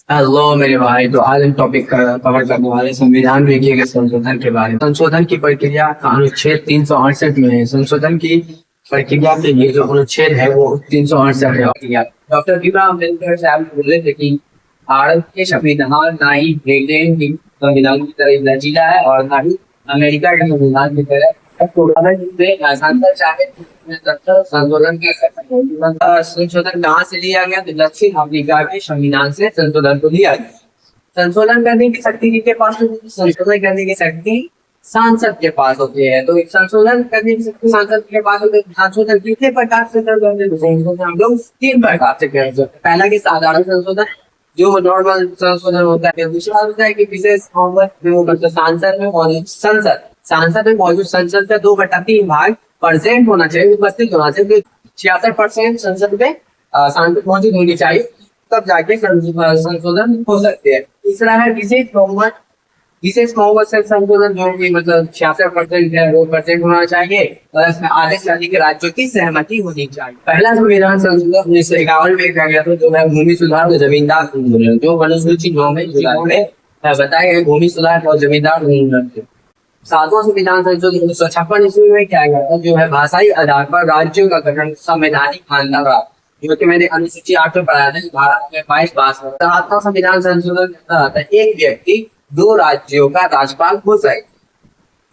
Hello मेरे भाई। तो आज हम टॉपिक कवर करने वाले संविधान में किए गए संशोधन के बारे में। संशोधन की प्रक्रिया का अनुच्छेद 368 में है। संशोधन की प्रक्रिया के लिए जो अनुच्छेद है वो 368 है। डॉक्टर भीमराव अम्बेडकर साहब बोले थे कि भारत के संविधान ना ही ब्रिटेन की संविधान की तरह लचीला है और ना ही अमेरिका के संविधान की तरह संशोधन कहाँ से लिया गया? तो दक्षिण अफ्रीका के संविधान से संशोधन को लिया गया। संशोधन करने की शक्ति किसके पास होती है? संशोधन करने की शक्ति सांसद के पास होती है। तो एक संशोधन करने की शक्ति सांसद के पास होती है। संशोधन कितने प्रकार से कर सकते हैं? हम लोग 3 प्रकार से कर सकते हैं। पहला की साधारण संशोधन, जो नॉर्मल संशोधन होता है। दूसरा होता है कि विशेष सांसद में मौजूद सांसद में मौजूद संसद का 2/3 भाग परसेंट होना चाहिए, उपस्थित होना चाहिए। 66% संसद में सांसद मौजूद होनी चाहिए, तब जाके संशोधन हो सकते हैं। तीसरा है विशेष बहुमत से संशोधन, जो कि मतलब 66% है, 2% होना चाहिए और इसमें आधे से अधिक राज्यों की सहमति होनी चाहिए। पहला संविधान संशोधन 1951 में किया गया था, जो है भूमि सुधार और जमींदार उन्मूलन, जो अनुसूची 9 में बताया गया भूमि सुधार और जमींदार उन्मूलन। 7वां संविधान संशोधन 1956 ईस्वी में किया गया था, जो है भाषाई आधार पर राज्यों का गठन संवैधानिक मान्यता प्राप्त, जो कि मैंने अनुसूची 8 में पढ़ाया था। भारत में 22 भाषा। 7वां संविधान संशोधन एक व्यक्ति 2 राज्यों का राज्यपाल हो सके।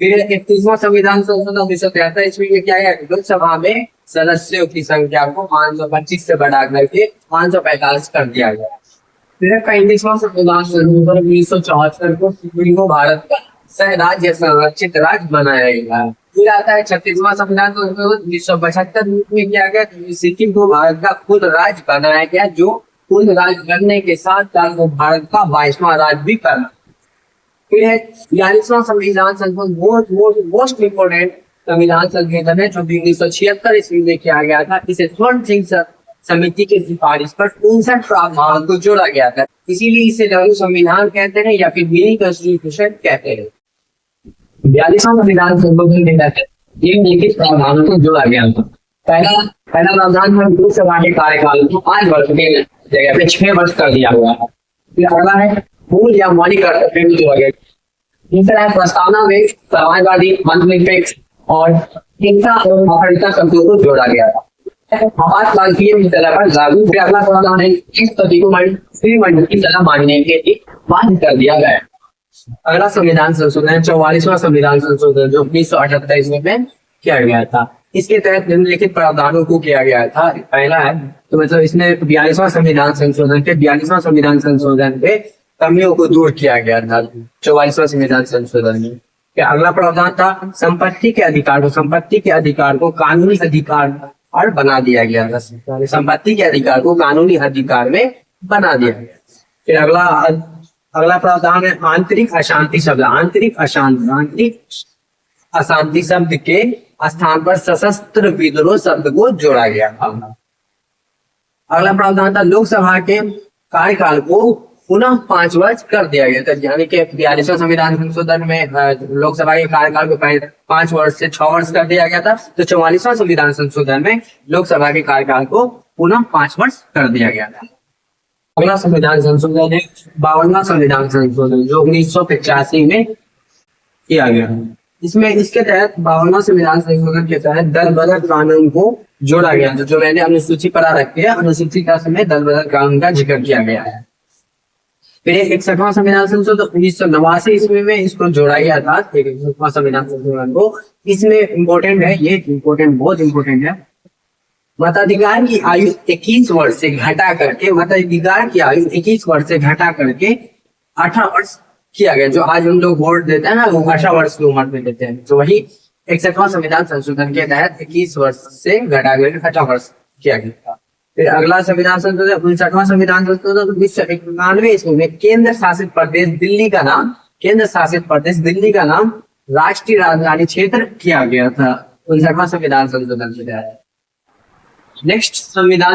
फिर 31वां संविधान संशोधन 1973 ईस्वी में किया गया। लोकसभा में सदस्यों की संख्या को 525 से बढ़ा करके 545 कर दिया गया। फिर 35वां संविधान संशोधन 1974 को भारत का सह राज्य संरक्षित राज्य बनाया गया। फिर आता है 36वां संविधान संशोधन 1975 में किया गया। सिक्किम को भारत का खुद राज्य बनाया गया, जो खुद राज्य बनने के साथ साथ वो भारत का 22वां राज्य भी बना। फिर है 42वां संविधान संशोधन, मोस्ट इम्पोर्टेंट संविधान संशोधन है, जो 1976 ईस्वी में किया गया था। इसे स्वर्ण सिंह समिति की सिफारिश पर 59 प्रावधानों को जोड़ा गया था, इसीलिए इसे लघु संविधान कहते हैं या फिर मिनी कॉन्स्टिट्यूशन कहते हैं। 42वां संविधान संशोधन के तहत निम्नलिखित प्रावधानों को जोड़ा गया था। पहला प्रावधान है लोकसभा के कार्यकाल को 5 वर्ष के जगह पे 6 वर्ष कर दिया हुआ है। फिर अगला है मूल या मौलिक कर्तव्य को जोड़ा गया। तीसरा है प्रस्तावना में समाजवादी, धर्मनिरपेक्ष और हिंसा और अखंडता शब्दों को जोड़ा गया था। 5 साल की तरह पर लागू। फिर अगला प्रावधान है राष्ट्रपति को मंत्रिमंडल की सलाह मांगने के लिए बाध्य कर दिया गया। अगला संविधान संशोधन 44वां संविधान संशोधन, जो 1978 ईस्वी में किया गया था। इसके तहत निम्नलिखित प्रावधानों को किया गया था। पहला है तो मतलब इसमें 42वां संविधान संविधान संशोधन पे कमियों को दूर किया गया था 44वां संविधान संशोधन में। अगला प्रावधान था संपत्ति के अधिकार को कानूनी अधिकार और बना दिया गया था। संपत्ति के अधिकार को कानूनी अधिकार में बना दिया गया। फिर अगला प्रावधान है आंतरिक अशांति शब्द के स्थान पर सशस्त्र विद्रोह शब्द को जोड़ा गया था। अगला प्रावधान था लोकसभा के कार्यकाल को पुनः 5 वर्ष कर दिया गया था, यानी कि 42वां संविधान संशोधन में लोकसभा के कार्यकाल को 5 वर्ष से 6 वर्ष कर दिया गया था। तो 44वां संविधान संशोधन में लोकसभा के कार्यकाल को पुनः 5 वर्ष कर दिया गया था। अगला संविधान संशोधन है 52वां संविधान संशोधन, जो 1985 में किया गया। इसके तहत 52वां संविधान संशोधन के तहत दल बदल कानून को जोड़ा गया, जो मैंने अनुसूची पर रखी है। अनुसूची का समय दल बदल कानून का जिक्र किया गया है। फिर 61वां संविधान संशोधन 1989 ईस्वी में इसको जोड़ा गया था। 61वां संविधान संशोधन को, इसमें इम्पोर्टेंट है, ये बहुत इम्पोर्टेंट है। मताधिकार की आयु 21 वर्ष से घटा करके 18 वर्ष किया गया। जो आज हम लोग वोट देते हैं ना, वो 18 वर्ष की उम्र में देते हैं। तो वही 61वां संविधान संशोधन के तहत 21 वर्ष से घटा कर 18 वर्ष किया गया था। फिर अगला संविधान संशोधन 59वां संविधान संशोधन 1991 ईस्वी में केंद्र शासित प्रदेश दिल्ली का नाम राष्ट्रीय राजधानी क्षेत्र किया गया था 59वां संविधान संशोधन के तहत। नेक्स्ट संविधान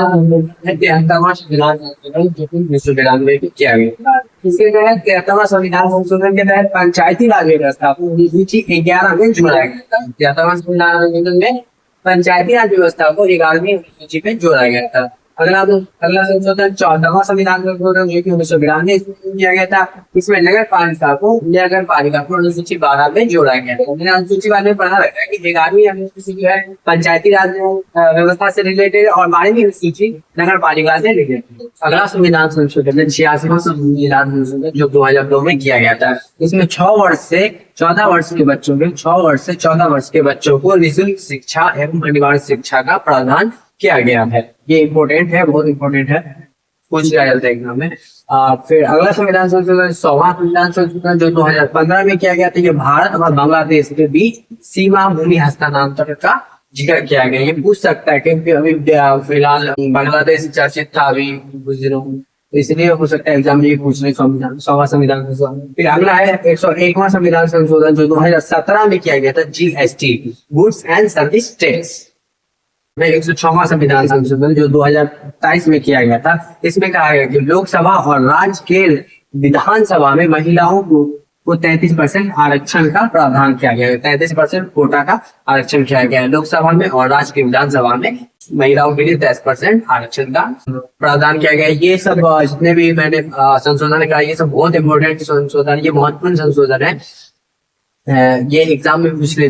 है 73वां संविधान संशोधन, जो कि 1992 में किया गया। इसके तहत 73वां संविधान संशोधन के तहत पंचायती राज व्यवस्था को अनुसूची 11 में जोड़ा गया था। 73वां संविधान संशोधन में पंचायती राज व्यवस्था को 11वीं अनुसूची में जोड़ा गया था। अगला संशोधन 14वां संविधान संशोधन जो कि 1992 में किया गया था। इसमें नगर पालिका को अनुसूची 12 में जोड़ा गया था। मैंने अनुसूची 12 में पढ़ा रखा है कि 11वीं अनुसूची जो है पंचायती राज व्यवस्था से रिलेटेड और 12वीं अनुसूची नगर पालिका से रिलेटेड। अगला संविधान संशोधन 86वां संविधान संशोधन जो 2002 में किया गया था। इसमें 6 वर्ष से 14 वर्ष के बच्चों के 6 वर्ष से 14 वर्ष के बच्चों को निःशुल्क शिक्षा एवं अनिवार्य शिक्षा का प्रावधान किया गया है। ये इम्पोर्टेंट है, बहुत इम्पोर्टेंट है, पूछ लिया जाता है एग्जाम में। फिर अगला संविधान संशोधन 100वां संविधान संशोधन जो 2015 में किया गया था। ये भारत और बांग्लादेश के बीच सीमा भूमि हस्तांतरण का जिक्र किया गया। ये पूछ सकता है क्योंकि अभी फिलहाल बांग्लादेश चर्चित था अभी कुछ दिनों, तो इसलिए हो सकता है एग्जाम में पूछ रहे 100वां संविधान संशोधन। फिर अगला है 101वां संविधान संशोधन जो 2017 में किया गया था, GST goods and service tax. 106वां संविधान संशोधन जो 2023 में किया गया था। इसमें कहा गया कि लोकसभा और राज्य के विधानसभा में महिलाओं को 33% आरक्षण का प्रावधान किया गया है। 33% कोटा का आरक्षण किया गया है लोकसभा में, और राज्य की विधानसभा में महिलाओं के लिए 10% आरक्षण का प्रावधान किया गया है। ये सब जितने भी मैंने संशोधन कहा, ये सब बहुत इंपॉर्टेंट संशोधन, ये महत्वपूर्ण संशोधन है। ये एग्जाम में पूछ ले